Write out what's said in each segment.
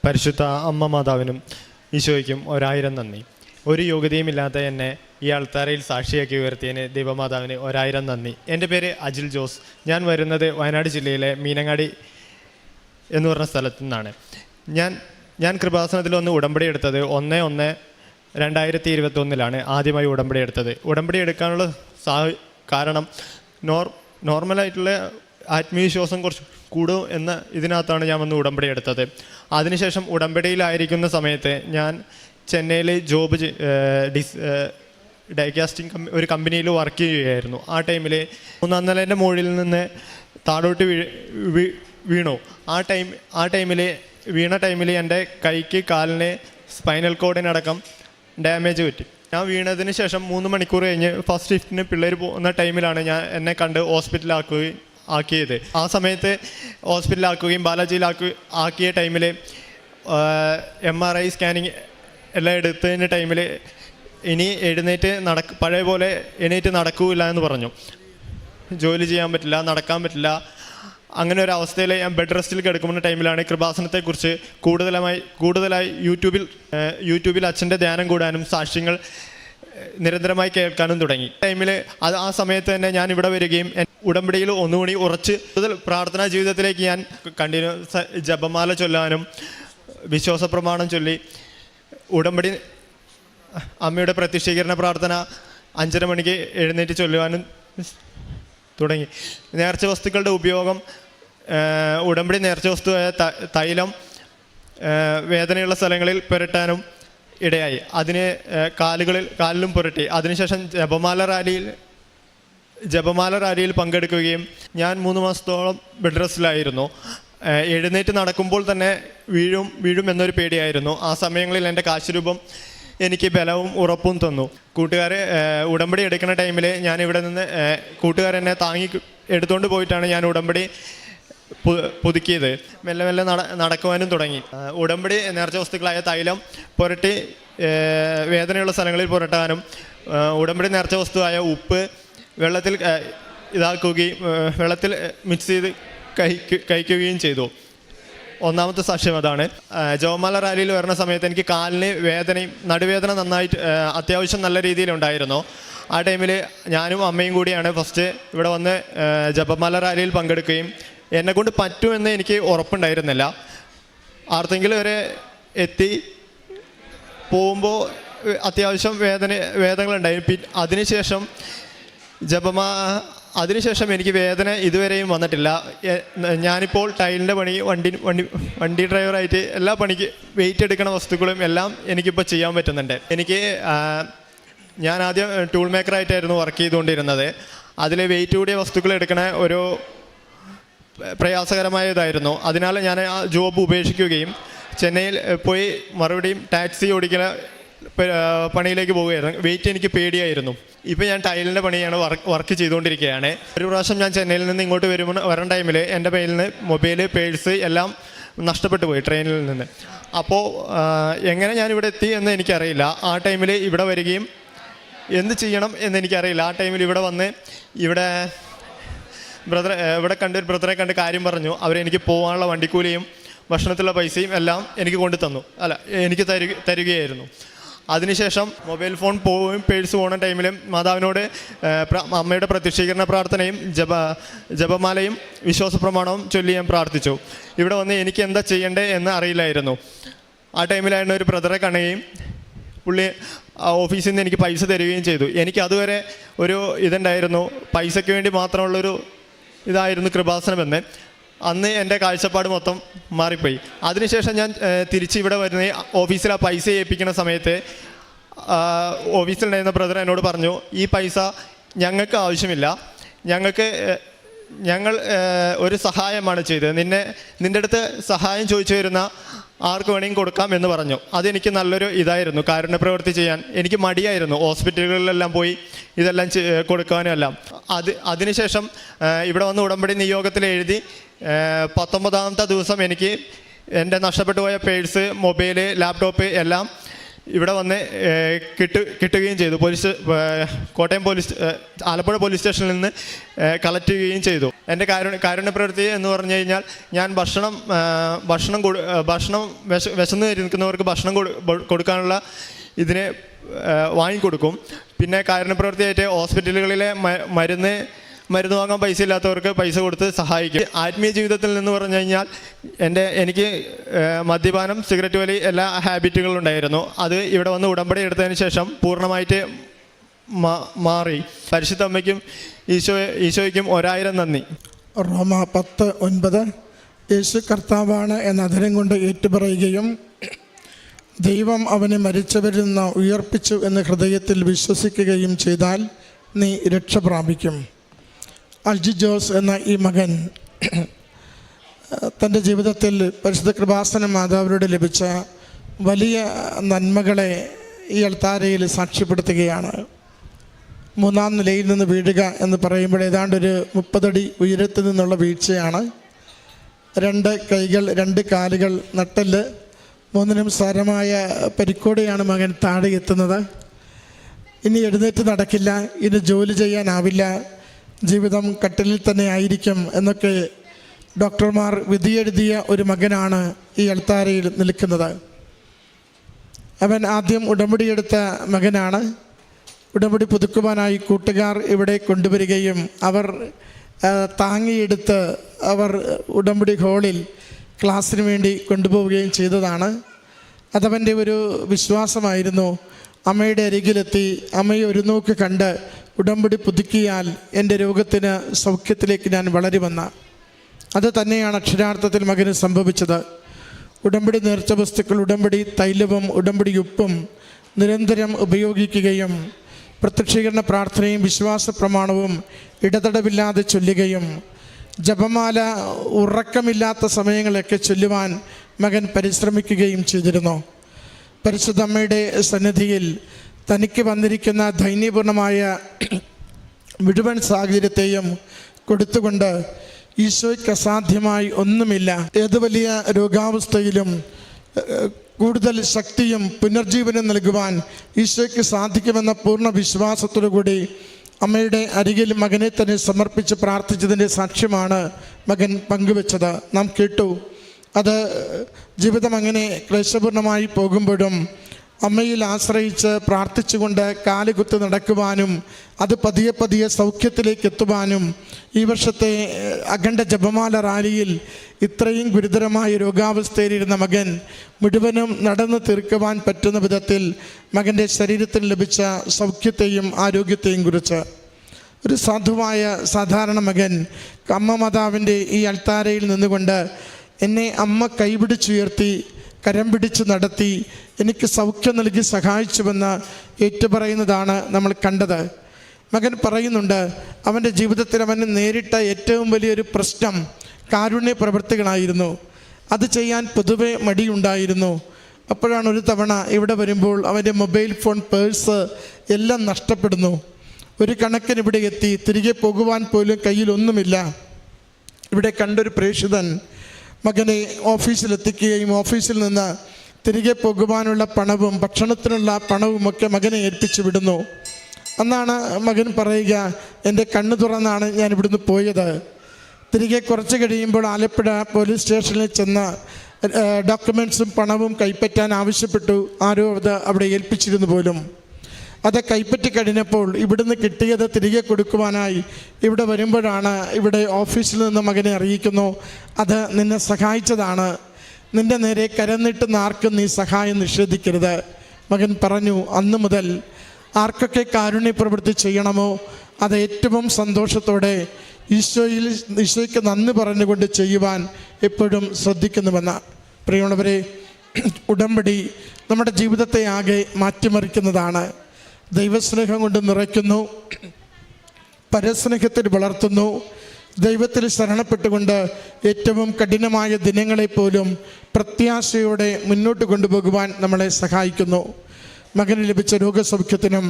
പരിശുദ്ധ അമ്മ മാതാവിനും ഈശോയ്ക്കും 1000 നന്ദി. ഒരു യോഗ്യതയുമില്ലാത്ത എന്നെ ഈ ആൾത്താരയിൽ സാക്ഷിയാക്കി ഉയർത്തിയതിന് ദൈവമാതാവിന് 1000 നന്ദി. എൻ്റെ പേര് അജിൽ ജോസ്. ഞാൻ വരുന്നത് വയനാട് ജില്ലയിലെ മീനങ്ങാടി എന്ന് പറഞ്ഞ സ്ഥലത്തു നിന്നാണ്. ഞാൻ കൃപാസനത്തിൽ വന്ന് ഉടമ്പടി എടുത്തത് 1/1/2021 ആദ്യമായി ഉടമ്പടി എടുത്തത്. ഉടമ്പടി എടുക്കാനുള്ള കാരണം നോർമലായിട്ടുള്ള ആത്മീയവിശ്വാസം കുറച്ച് കൂടും എന്ന ഇതിനകത്താണ് ഞാൻ വന്ന് ഉടമ്പടി എടുത്തത്. അതിനുശേഷം ഉടമ്പടിയിലായിരിക്കുന്ന സമയത്ത് ഞാൻ ചെന്നൈയിൽ ഡൈകാസ്റ്റിംഗ് ഒരു കമ്പനിയിൽ വർക്ക് ചെയ്യുകയായിരുന്നു. ആ ടൈമിൽ 3-ാം നിലേൻ്റെ മുകളിൽ നിന്ന് താഴോട്ട് വീണു. ആ ടൈമിൽ വീണ ടൈമിൽ എൻ്റെ കൈക്ക് കാലിന് സ്പൈനൽ കോഡിനടക്കം ഡാമേജ് പറ്റി. ഞാൻ വീണതിന് ശേഷം 3 മണിക്കൂർ കഴിഞ്ഞ് ഫസ്റ്റ് ഷിഫ്റ്റിന് പിള്ളേർ പോകുന്ന ടൈമിലാണ് എന്നെ കണ്ട് ആക്കിയത്. ആ സമയത്ത് ഹോസ്പിറ്റലാക്കുകയും ആക്കിയ ടൈമിൽ MRI സ്കാനിങ് എല്ലാം എടുത്തതിൻ്റെ ടൈമിൽ ഇനി പഴയ പോലെ എഴുന്നേറ്റ് നടക്കൂല എന്ന് പറഞ്ഞു. ജോലി ചെയ്യാൻ പറ്റില്ല, നടക്കാൻ പറ്റില്ല. അങ്ങനെ ഒരു അവസ്ഥയിൽ ഞാൻ ബെഡ് റെസ്റ്റിൽ കിടക്കുന്ന ടൈമിലാണ് കൃപാസനത്തെക്കുറിച്ച് കൂടുതലായി യൂട്യൂബിൽ അച്ഛൻ്റെ ധ്യാനം കൂടാനും സാക്ഷ്യങ്ങൾ നിരന്തരമായി കേൾക്കാനും തുടങ്ങി. ആ സമയത്ത് തന്നെ ഞാൻ ഇവിടെ വരികയും ഉടമ്പടിയിൽ ഒന്നുകൂടി ഉറച്ച് കൂടുതൽ പ്രാർത്ഥനാ ജീവിതത്തിലേക്ക് ഞാൻ ജപമാല ചൊല്ലാനും വിശ്വാസ പ്രമാണം ചൊല്ലി ഉടമ്പടി അമ്മയുടെ പ്രത്യക്ഷീകരണ പ്രാർത്ഥന 5:30 മണിക്ക് എഴുന്നേറ്റ് ചൊല്ലുവാനും തുടങ്ങി. നേർച്ച വസ്തുക്കളുടെ ഉപയോഗം ഉടമ്പടി നേർച്ച വസ്തുവായ തൈലം വേദനയുള്ള സ്ഥലങ്ങളിൽ പുരട്ടാനും ഇടയായി. അതിന് കാലിലും പുരട്ടി. അതിനുശേഷം ജപമാല റാലിയിൽ പങ്കെടുക്കുകയും ഞാൻ 3 മാസത്തോളം ബെഡ് റെസ്റ്റിലായിരുന്നു. എഴുന്നേറ്റ് നടക്കുമ്പോൾ തന്നെ വീഴും എന്നൊരു പേടിയായിരുന്നു. ആ സമയങ്ങളിൽ എൻ്റെ കാശുരൂപം എനിക്ക് ബലവും ഉറപ്പും തന്നു. ഉടമ്പടി എടുക്കുന്ന ടൈമിൽ ഞാൻ ഇവിടെ നിന്ന് കൂട്ടുകാരെന്നെ താങ്ങി എടുത്തുകൊണ്ട് പോയിട്ടാണ് ഞാൻ ഉടമ്പടി പുതുക്കിയത്. മെല്ലെ മെല്ലെ നടക്കുവാനും തുടങ്ങി. ഉടമ്പടി നേർച്ച വസ്തുക്കളായ തൈലം പുരട്ടി വേദനയുള്ള സ്ഥലങ്ങളിൽ പുരട്ടാനും ഉടമ്പടി നേർച്ച വസ്തുവായ ഉപ്പ് വെള്ളത്തിൽ മിക്സ് ചെയ്ത് കഴിക്കുകയും ചെയ്തു. ഒന്നാമത്തെ സാക്ഷ്യം അതാണ്. ജപമാല റാലിയിൽ വരുന്ന സമയത്ത് എനിക്ക് കാലിന് നടുവേദന നന്നായിട്ട് അത്യാവശ്യം നല്ല രീതിയിലുണ്ടായിരുന്നു. ആ ടൈമിൽ ഞാനും അമ്മയും കൂടിയാണ് ഫസ്റ്റ് ഇവിടെ വന്ന് ജപമാല റാലിയിൽ പങ്കെടുക്കുകയും എന്നെക്കൊണ്ട് പറ്റുമെന്ന് എനിക്ക് ഉറപ്പുണ്ടായിരുന്നില്ല. ആർക്കെങ്കിലും വരെ എത്തി പോകുമ്പോൾ അത്യാവശ്യം വേദനകളുണ്ടായി. അതിനുശേഷം എനിക്ക് വേദന ഇതുവരെയും വന്നിട്ടില്ല. ഞാനിപ്പോൾ ടൈലിൻ്റെ പണി, വണ്ടി ഡ്രൈവറായിട്ട് എല്ലാ പണിക്ക് വെയിറ്റ് എടുക്കുന്ന വസ്തുക്കളും എല്ലാം എനിക്കിപ്പോൾ ചെയ്യാൻ പറ്റുന്നുണ്ട്. ഞാൻ ആദ്യം ടൂൾ മേക്കറായിട്ടായിരുന്നു വർക്ക് ചെയ്തുകൊണ്ടിരുന്നത്. അതിൽ വെയിറ്റ് കൂടിയ വസ്തുക്കൾ എടുക്കണ ഒരു പ്രയാസകരമായതായിരുന്നു. അതിനാൽ ഞാൻ ആ ജോബ് ഉപേക്ഷിക്കുകയും ചെന്നൈയിൽ പോയി മറുപടിയും ടാക്സി ഓടിക്കുന്ന പണിയിലേക്ക് പോവുകയായിരുന്നു. വെയിറ്റ് എനിക്ക് പേടിയായിരുന്നു. ഇപ്പോൾ ഞാൻ ടൈലിൻ്റെ പണിയാണ് വർക്ക് ചെയ്തുകൊണ്ടിരിക്കുകയാണ്. ഒരു പ്രാവശ്യം ഞാൻ ചെന്നൈയിൽ നിന്ന് ഇങ്ങോട്ട് വരണ ടൈമിൽ എൻ്റെ കയ്യിൽ നിന്ന് മൊബൈൽ, പേഴ്സ് എല്ലാം നഷ്ടപ്പെട്ടു പോയി ട്രെയിനിൽ നിന്ന്. അപ്പോൾ എങ്ങനെ ഞാനിവിടെ എത്തി എന്ന് എനിക്കറിയില്ല. ആ ടൈമിൽ ഇവിടെ വരികയും എന്ത് ചെയ്യണം എന്നെനിക്കറിയില്ല. ആ ടൈമിൽ ഇവിടെ വന്ന് ഇവിടെ ഒരു ബ്രദറെ കണ്ട് കാര്യം പറഞ്ഞു. അവരെനിക്ക് പോകാനുള്ള വണ്ടിക്കൂലിയും ഭക്ഷണത്തിലുള്ള പൈസയും എല്ലാം എനിക്ക് തരികയായിരുന്നു. അതിനുശേഷം മൊബൈൽ ഫോൺ പോവുകയും പേഴ്സ് പോകുന്ന ടൈമിലും മാതാവിനോട് അമ്മയുടെ പ്രത്യക്ഷീകരണ പ്രാർത്ഥനയും ജപമാലയും വിശ്വാസ പ്രമാണവും ചൊല്ലി ഞാൻ പ്രാർത്ഥിച്ചു. ഇവിടെ വന്ന് എനിക്ക് എന്താ ചെയ്യേണ്ടത് എന്ന് അറിയില്ലായിരുന്നു. ആ ടൈമിലായിരുന്നു ഒരു ബ്രദറെ കാണുകയും പുള്ളി ഓഫീസിൽ നിന്ന് എനിക്ക് പൈസ തരികയും ചെയ്തു. എനിക്ക് അതുവരെ ഒരു ഇതുണ്ടായിരുന്നു, പൈസയ്ക്ക് വേണ്ടി മാത്രമുള്ളൊരു ഇതായിരുന്നു കൃപാസനമെന്ന്. അന്ന് എൻ്റെ കാഴ്ചപ്പാട് മൊത്തം മാറിപ്പോയി. അതിനുശേഷം ഞാൻ തിരിച്ച് ഇവിടെ വരുന്ന ഓഫീസിൽ ആ പൈസ ഏൽപ്പിക്കുന്ന സമയത്ത് ഓഫീസിലുണ്ടായിരുന്ന ബ്രദർ എന്നോട് പറഞ്ഞു, ഈ പൈസ ഞങ്ങൾക്ക് ആവശ്യമില്ല, ഞങ്ങൾ ഒരു സഹായമാണ് ചെയ്തത്, നിൻ്റെ അടുത്ത് സഹായം ചോദിച്ചു വരുന്ന ആർക്ക് വേണമെങ്കിൽ കൊടുക്കാം എന്ന് പറഞ്ഞു. അതെനിക്ക് നല്ലൊരു ഇതായിരുന്നു. കാരുണ്യപ്രവൃത്തി ചെയ്യാൻ എനിക്ക് മടിയായിരുന്നു. ഹോസ്പിറ്റലുകളിലെല്ലാം പോയി ഇതെല്ലാം കൊടുക്കാനും എല്ലാം. അതിനുശേഷം ഇവിടെ വന്ന് ഉടമ്പടി നിയോഗത്തിൽ എഴുതി 19ാമത്തെ ദിവസം എനിക്ക് എൻ്റെ നഷ്ടപ്പെട്ടു പോയ പേഴ്സ്, മൊബൈല്, ലാപ്ടോപ്പ് എല്ലാം ഇവിടെ വന്ന് കിട്ടുകയും ചെയ്തു. കോട്ടയം ആലപ്പുഴ പോലീസ് സ്റ്റേഷനിൽ നിന്ന് കളക്ട് ചെയ്യുകയും ചെയ്തു. എൻ്റെ കാരുണ്യ പ്രവൃത്തി എന്ന് പറഞ്ഞു കഴിഞ്ഞാൽ ഞാൻ ഭക്ഷണം വിശന്ന് നിൽക്കുന്നവർക്ക് ഭക്ഷണം കൊടുക്കാനുള്ള ഇതിനെ വാങ്ങിക്കൊടുക്കും. പിന്നെ കാരുണ്യ പ്രവൃത്തിയായിട്ട് ഹോസ്പിറ്റലുകളിലെ മരുന്ന് വാങ്ങാൻ പൈസ ഇല്ലാത്തവർക്ക് പൈസ കൊടുത്ത് സഹായിക്കും. ആത്മീയ ജീവിതത്തിൽ നിന്ന് പറഞ്ഞു കഴിഞ്ഞാൽ എനിക്ക് മദ്യപാനം, സിഗരറ്റ് വലി എല്ലാ ഹാബിറ്റുകളുണ്ടായിരുന്നു. അത് ഇവിടെ വന്ന് ഉടമ്പടി എടുത്തതിന് ശേഷം പൂർണ്ണമായിട്ട് മാറി. പരിശുദ്ധ അമ്മയ്ക്കും ഈശോയ്ക്കും 1000 നന്ദി. റോമ 10:9 യേശു കർത്താവാണ് എന്ന അധരം കൊണ്ട് ഏറ്റുപറയുകയും ദൈവം അവനെ മരിച്ചവരിൽ നിന്ന് ഉയർപ്പിച്ചു എന്ന് ഹൃദയത്തിൽ വിശ്വസിക്കുകയും ചെയ്താൽ നീ രക്ഷ പ്രാപിക്കും. അൽജി ജോസ് എന്ന ഈ മകൻ തൻ്റെ ജീവിതത്തിൽ പരിശുദ്ധ കൃപാസന മാതാവിനോട് ലഭിച്ച വലിയ നന്മകളെ ഈ അൾത്താരയിൽ സാക്ഷ്യപ്പെടുത്തുകയാണ്. 3-ാം നിലയിൽ നിന്ന് വീഴുക എന്ന് പറയുമ്പോൾ ഏതാണ്ടൊരു 30 അടി ഉയരത്തിൽ നിന്നുള്ള വീഴ്ചയാണ്. 2 കൈകൾ 2 കാലുകൾ നട്ടെല്ല് 3നും സാരമായ പരിക്കോടെയാണ് മകൻ താഴെ എത്തുന്നത്. ഇനി എഴുന്നേറ്റ് നടക്കില്ല, ഇനി ജോലി ചെയ്യാനാവില്ല, ജീവിതം കട്ടിലിൽ തന്നെ ആയിരിക്കും എന്നൊക്കെ ഡോക്ടർമാർ വിധിയെഴുതിയ ഒരു മകനാണ് ഈ അൾത്താരയിൽ നിൽക്കുന്നത്. അവൻ ആദ്യം ഉടമ്പടിയെടുത്ത മകനാണ്. ഉടമ്പടി പുതുക്കുവാനായി കൂട്ടുകാർ ഇവിടെ കൊണ്ടുവരികയും അവർ താങ്ങിയെടുത്ത് അവർ ഉടമ്പടി ഹാളിൽ ക്ലാസ്സിന് വേണ്ടി കൊണ്ടുപോവുകയും ചെയ്തതാണ്. അതവൻ്റെ ഒരു വിശ്വാസമായിരുന്നു. അമ്മയുടെ അരികിലെത്തി അമ്മയെ ഒരു നോക്ക് കണ്ട് ഉടമ്പടി പുതുക്കിയാൽ എൻ്റെ രോഗത്തിന് സൗഖ്യത്തിലേക്ക് ഞാൻ വളരുമെന്ന്. അത് തന്നെയാണ് അക്ഷരാർത്ഥത്തിൽ മകന് സംഭവിച്ചത്. ഉടമ്പടി നേർച്ച വസ്തുക്കൾ, ഉടമ്പടി തൈലവും ഉടമ്പടി ഉപ്പും നിരന്തരം ഉപയോഗിക്കുകയും പ്രത്യക്ഷീകരണ പ്രാർത്ഥനയും വിശ്വാസ പ്രമാണവും ഇടതടവില്ലാതെ ചൊല്ലുകയും ജപമാല ഉറക്കമില്ലാത്ത സമയങ്ങളൊക്കെ ചൊല്ലുവാൻ മകൻ പരിശ്രമിക്കുകയും ചെയ്തിരുന്നു. പരിശുദ്ധ അമ്മയുടെ സന്നിധിയിൽ തനിക്ക് വന്നിരിക്കുന്ന ദൈന്യപൂർണമായ മുഴുവൻ സാഹചര്യത്തെയും കൊടുത്തുകൊണ്ട് ഈശോയ്ക്ക് അസാധ്യമായി ഒന്നുമില്ല, ഏത് വലിയ രോഗാവസ്ഥയിലും കൂടുതൽ ശക്തിയും പുനർജീവനം നൽകുവാൻ ഈശോയ്ക്ക് സാധിക്കുമെന്ന പൂർണ്ണ വിശ്വാസത്തോടുകൂടി അമ്മയുടെ അരികിൽ മകനെ തന്നെ സമർപ്പിച്ച് പ്രാർത്ഥിച്ചതിൻ്റെ സാക്ഷ്യമാണ് മകൻ പങ്കുവെച്ചത്. നാം കേട്ടു. അത് ജീവിതം അങ്ങനെ ക്ലേശപൂർണമായി പോകുമ്പോഴും അമ്മയിൽ ആശ്രയിച്ച് പ്രാർത്ഥിച്ചുകൊണ്ട് കാലുകുത്തി നടക്കുവാനും അത് പതിയെ പതിയെ സൗഖ്യത്തിലേക്ക് എത്തുവാനും ഈ വർഷത്തെ അഖണ്ഡ ജപമാല റാലിയിൽ ഇത്രയും ഗുരുതരമായ രോഗാവസ്ഥയിലിരുന്ന മകൻ മുഴുവനും നടന്നു തീർക്കുവാൻ പറ്റുന്ന വിധത്തിൽ മകൻ്റെ ശരീരത്തിന് ലഭിച്ച സൗഖ്യത്തെയും ആരോഗ്യത്തെയും കുറിച്ച് ഒരു സാധുവായ സാധാരണ മകൻ അമ്മ മാതാവിൻ്റെ ഈ അൾത്താരയിൽ നിന്നുകൊണ്ട് എന്നെ അമ്മ കൈപിടിച്ചുയർത്തി കരം പിടിച്ച് നടത്തി എനിക്ക് സൗഖ്യം നൽകി സഹായിച്ചുവെന്ന് ഏറ്റുപറയുന്നതാണ് നമ്മൾ കണ്ടത്. മകൻ പറയുന്നുണ്ട്, അവൻ്റെ ജീവിതത്തിൽ അവന് നേരിട്ട ഏറ്റവും വലിയൊരു പ്രശ്നം കാരുണ്യ പ്രവൃത്തികളായിരുന്നു. അത് ചെയ്യാൻ പൊതുവെ മടിയുണ്ടായിരുന്നു. അപ്പോഴാണ് ഒരു തവണ ഇവിടെ വരുമ്പോൾ അവൻ്റെ മൊബൈൽ ഫോൺ, പേഴ്സ് എല്ലാം നഷ്ടപ്പെടുന്നു. ഒരു കണക്കിന് ഇവിടെ എത്തി തിരികെ പോകുവാൻ പോലും കയ്യിലൊന്നുമില്ല. ഇവിടെ കണ്ടൊരു പ്രേക്ഷിതൻ മകനെ ഓഫീസിലെത്തിക്കുകയും ഓഫീസിൽ നിന്ന് തിരികെ പോകുവാനുള്ള പണവും ഭക്ഷണത്തിനുള്ള പണവുമൊക്കെ മകനെ ഏൽപ്പിച്ചു വിടുന്നു. അന്നാണ് മകൻ പറയുക, എൻ്റെ കണ്ണ് തുറന്നാണ് ഞാൻ ഇവിടുന്ന് പോയത്. തിരികെ കുറച്ച് കഴിയുമ്പോൾ ആലപ്പുഴ പോലീസ് സ്റ്റേഷനിൽ ചെന്ന് ഡോക്യുമെൻറ്റ്സും പണവും കൈപ്പറ്റാൻ ആവശ്യപ്പെട്ടു. ആരോ അത് അവിടെ ഏൽപ്പിച്ചിരുന്നു പോലും. അത് കൈപ്പറ്റി കഴിഞ്ഞപ്പോൾ ഇവിടുന്ന് കിട്ടിയത് തിരികെ കൊടുക്കുവാനായി ഇവിടെ വരുമ്പോഴാണ് ഇവിടെ ഓഫീസിൽ നിന്ന് മകനെ അറിയിക്കുന്നു, അത് നിന്നെ സഹായിച്ചതാണ്, നിൻ്റെ നേരെ കരം നീട്ടുന്ന ആർക്കും നീ സഹായം നിഷേധിക്കരുത്. മകൻ പറഞ്ഞു, അന്നു മുതൽ ആർക്കൊക്കെ കാരുണ്യ പ്രവൃത്തി ചെയ്യണമോ അത് ഏറ്റവും സന്തോഷത്തോടെ ഈശോയ്ക്ക് നന്ദി പറഞ്ഞുകൊണ്ട് ചെയ്യുവാൻ എപ്പോഴും ശ്രദ്ധിക്കുന്നുവെന്ന്. പ്രിയമുള്ളവരെ, ഉടമ്പടി നമ്മുടെ ജീവിതത്തെ ആകെ മാറ്റിമറിക്കുന്നതാണ്. ദൈവസ്നേഹം കൊണ്ട് നിറയ്ക്കുന്നു, പരസ്നേഹത്തിൽ വളർത്തുന്നു. ദൈവത്തിൽ ശരണപ്പെട്ടുകൊണ്ട് ഏറ്റവും കഠിനമായ ദിനങ്ങളെപ്പോലും പ്രത്യാശയോടെ മുന്നോട്ട് കൊണ്ടുപോകുവാൻ നമ്മളെ സഹായിക്കുന്നു. മകന് ലഭിച്ച രോഗസൗഖ്യത്തിനും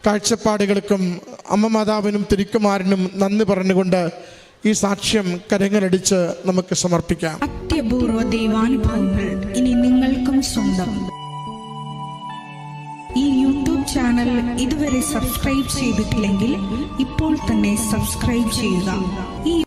കാഴ്ചപ്പാടുകൾക്കും അമ്മ മാതാവിനും തിരുക്കുമാരനും നന്ദി പറഞ്ഞുകൊണ്ട് ഈ സാക്ഷ്യം കരങ്ങളടിച്ച് നമുക്ക് സമർപ്പിക്കാം. അത്യപൂർവ ദൈവാനുഭവങ്ങൾ ഇനി നിങ്ങൾക്കും സ്വന്തം. ഈ യൂട്യൂബ് ചാനൽ ഇതുവരെ സബ്സ്ക്രൈബ് ചെയ്തിട്ടില്ലെങ്കിൽ ഇപ്പോൾ തന്നെ സബ്സ്ക്രൈബ് ചെയ്യുക.